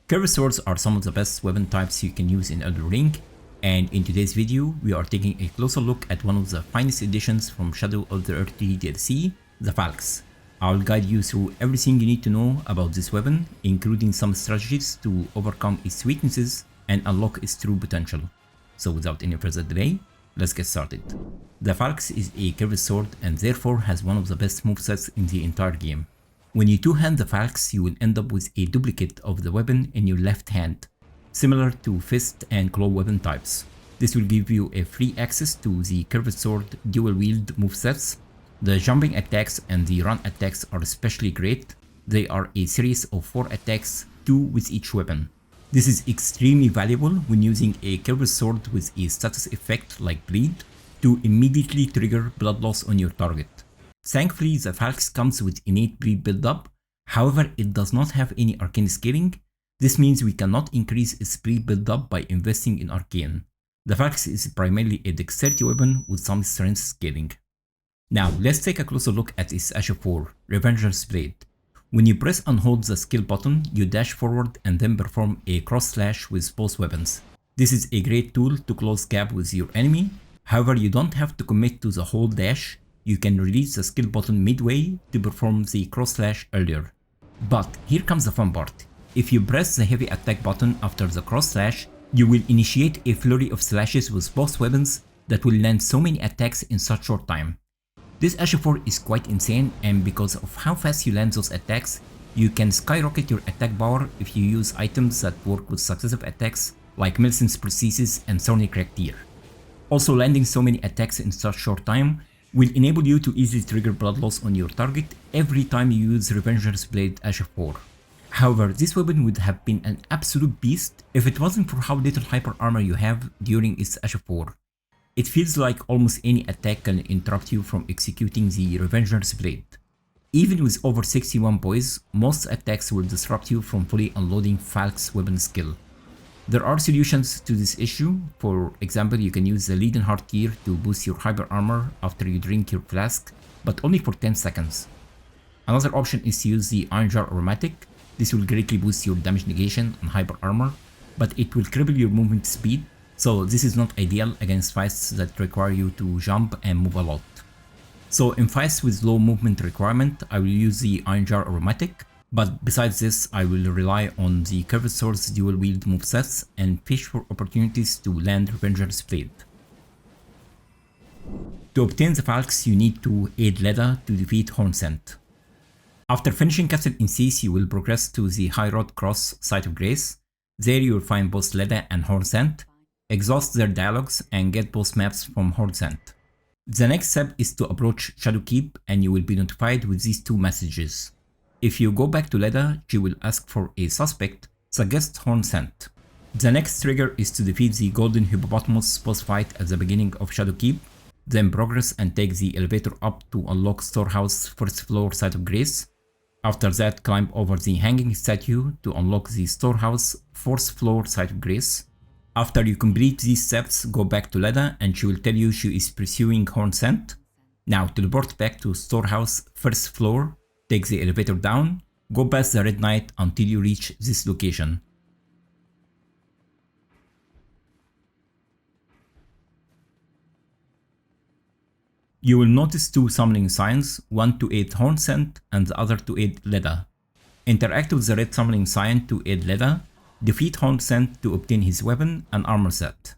Curved swords are some of the best weapon types you can use in Elden Ring, and in today's video we are taking a closer look at one of the finest additions from Shadow of the Erdtree DLC, the Falx. I'll guide you through everything you need to know about this weapon, including some strategies to overcome its weaknesses and unlock its true potential. So without any further delay, let's get started. The Falx is a curved sword and therefore has one of the best movesets in the entire game. When you two-hand the Falx, you will end up with a duplicate of the weapon in your left hand, similar to fist and claw weapon types. This will give you a free access to the curved sword dual-wield movesets. The jumping attacks and the run attacks are especially great. They are a series of 4 attacks, 2 with each weapon. This is extremely valuable when using a curved sword with a status effect like bleed to immediately trigger blood loss on your target. Thankfully, the Falx comes with innate bleed buildup, however it does not have any arcane scaling. This means we cannot increase its bleed buildup by investing in arcane. The Falx is primarily a dexterity weapon with some strength scaling. Now let's take a closer look at its Ashes 4, Revenger's Blade. When you press and hold the skill button, you dash forward and then perform a cross slash with both weapons. This is a great tool to close gap with your enemy, however you don't have to commit to the whole dash. You can release the skill button midway to perform the cross slash earlier. But here comes the fun part. If you press the heavy attack button after the cross slash, you will initiate a flurry of slashes with both weapons that will land so many attacks in such short time. This Ashes 4 is quite insane, and because of how fast you land those attacks, you can skyrocket your attack power if you use items that work with successive attacks like Millicent's Prosthesis and Thorny Cracked Tear. Also, landing so many attacks in such short time will enable you to easily trigger blood loss on your target every time you use Revenger's Blade Ashes 4. However, this weapon would have been an absolute beast if it wasn't for how little hyper armor you have during its Ashes 4. It feels like almost any attack can interrupt you from executing the Revenger's Blade. Even with over 61 poise, most attacks will disrupt you from fully unloading Falx weapon skill. There are solutions to this issue. For example, you can use the Leaden Heart Tear to boost your hyper armor after you drink your flask, but only for 10 seconds. Another option is to use the Iron Jar Aromatic. This will greatly boost your damage negation and hyper armor, but it will cripple your movement speed, so this is not ideal against fights that require you to jump and move a lot. So in fights with low movement requirement, I will use the Iron Jar Aromatic. But besides this, I will rely on the curved sword's dual-wield movesets and fish for opportunities to land Revenger's Blade. To obtain the Falx, you need to aid Leda to defeat Hornsent. After finishing Castle in Cease, you will progress to the High Road Cross Site of Grace. There you will find both Leda and Hornsent, exhaust their dialogues and get both maps from Hornsent. The next step is to approach Shadowkeep and you will be notified with these 2 messages. If you go back to Leda, she will ask for a suspect, suggest Hornsent. The next trigger is to defeat the Golden Hippopotamus boss fight at the beginning of Shadowkeep, then progress and take the elevator up to unlock Storehouse first floor Site of Grace. After that, climb over the hanging statue to unlock the Storehouse 4th floor Site of Grace. After you complete these steps, go back to Leda and she will tell you she is pursuing Hornsent. Now teleport back to Storehouse 1st floor. Take the elevator down, go past the Red Knight until you reach this location. You will notice 2 summoning signs, one to aid Hornsent and the other to aid Leda. Interact with the red summoning sign to aid Leda, defeat Hornsent to obtain his weapon and armor set.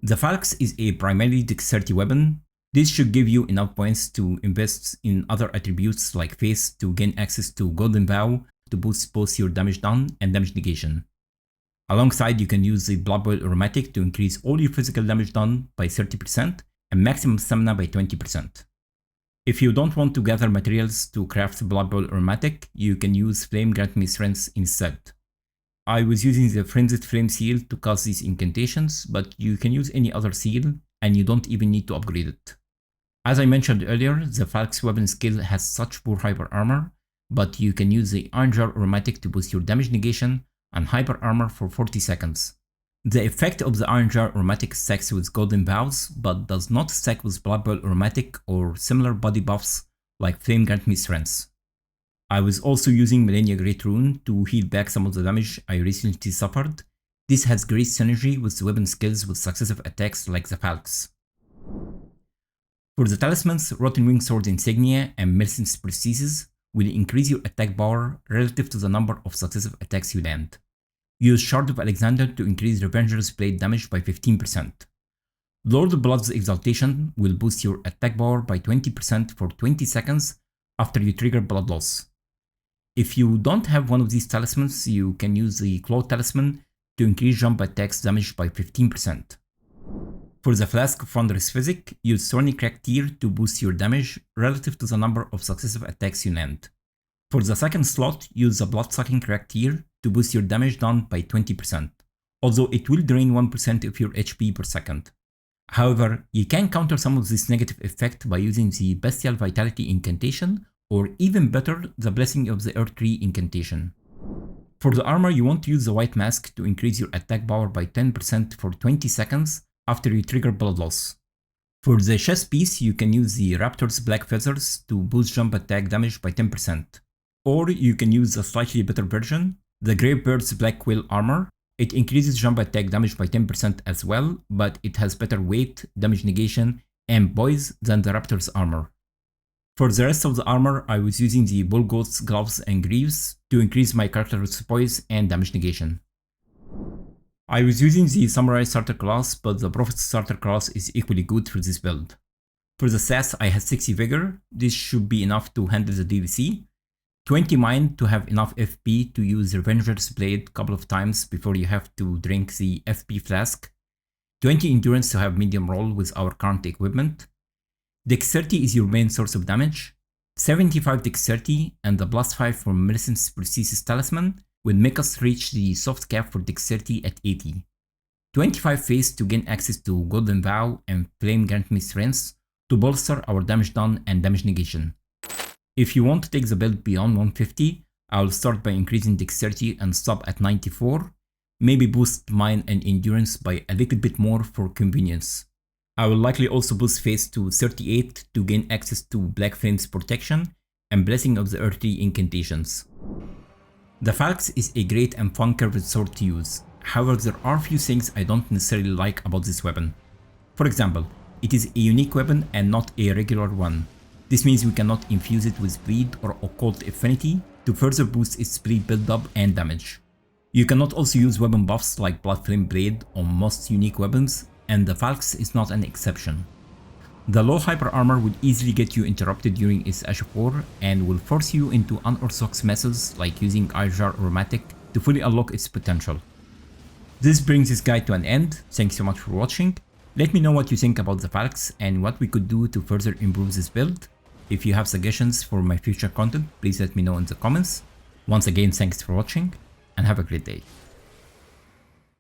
The Falx is a primarily dexterity weapon. This should give you enough points to invest in other attributes like Face to gain access to Golden Vow to boost both your damage done and damage negation. Alongside, you can use the Blood Boil Aromatic to increase all your physical damage done by 30% and maximum stamina by 20%. If you don't want to gather materials to craft Blood Boil Aromatic, you can use Flame Grant Me Strength instead. I was using the Frenzied Flame seal to cast these incantations, but you can use any other seal and you don't even need to upgrade it. As I mentioned earlier, the Falx weapon skill has such poor hyper armor, but you can use the Iron Jar Aromatic to boost your damage negation and hyper armor for 40 seconds. The effect of the Iron Jar Aromatic stacks with Golden Vows, but does not stack with Blood Boil Aromatic or similar body buffs like Flame Grant Me Strength. I was also using Millennia Great Rune to heal back some of the damage I recently suffered. This has great synergy with the weapon skills with successive attacks like the Falx. For the Talismans, Rotten Wing Sword Insignia and Merchant's Prosthesis will increase your attack power relative to the number of successive attacks you land. Use Shard of Alexander to increase Revenger's Blade damage by 15%. Lord of Blood's Exaltation will boost your attack power by 20% for 20 seconds after you trigger Blood Loss. If you don't have one of these talismans, you can use the Claw Talisman to increase jump attacks damage by 15%. For the Flask of Wondrous Physick, use Thorny Crack Tear to boost your damage relative to the number of successive attacks you land. For the second slot, use the Blood-Sucking Crack Tear to boost your damage done by 20%, although it will drain 1% of your HP per second. However, you can counter some of this negative effect by using the Bestial Vitality incantation, or even better, the Blessing of the Erdtree incantation. For the armor, you want to use the White Mask to increase your attack power by 10% for 20 seconds after you trigger Blood Loss. For the chest piece, you can use the Raptor's Black Feathers to boost jump attack damage by 10%. Or you can use the slightly better version, the Gravebird's Black Quill armor. It increases jump attack damage by 10% as well, but it has better weight, damage negation, and poise than the Raptor's armor. For the rest of the armor, I was using the Bull Goat's gloves and greaves to increase my character's poise and damage negation. I was using the Samurai starter class, but the Prophet starter class is equally good for this build. For the stats, I had 60 vigor. This should be enough to handle the DLC. 20 mind to have enough FP to use Revenger's Blade a couple of times before you have to drink the FP Flask. 20 endurance to have medium roll with our current equipment. Dexterity is your main source of damage. 75 Dexterity and the +5 from Merchant's Prosthesis Talisman will make us reach the soft cap for Dexterity at 80. 25 Face to gain access to Golden Vow and Flame Grant Me Strength to bolster our damage done and damage negation. If you want to take the build beyond 150, I'll start by increasing Dexterity and stop at 94, maybe boost Mind and Endurance by a little bit more for convenience. I will likely also boost Face to 38 to gain access to Black Flame's protection and Blessing of the Erdtree incantations. The Falx is a great and fun curved sword to use, however there are few things I don't necessarily like about this weapon. For example, it is a unique weapon and not a regular one. This means we cannot infuse it with bleed or occult affinity to further boost its bleed buildup and damage. You cannot also use weapon buffs like Blood Flame Blade on most unique weapons, and the Falx is not an exception. The low hyper armor will easily get you interrupted during its Ash of War and will force you into unorthodox methods like using Eye Jar or Matic to fully unlock its potential. This brings this guide to an end. Thanks so much for watching. Let me know what you think about the Falx and what we could do to further improve this build. If you have suggestions for my future content, please let me know in the comments. Once again, thanks for watching and have a great day.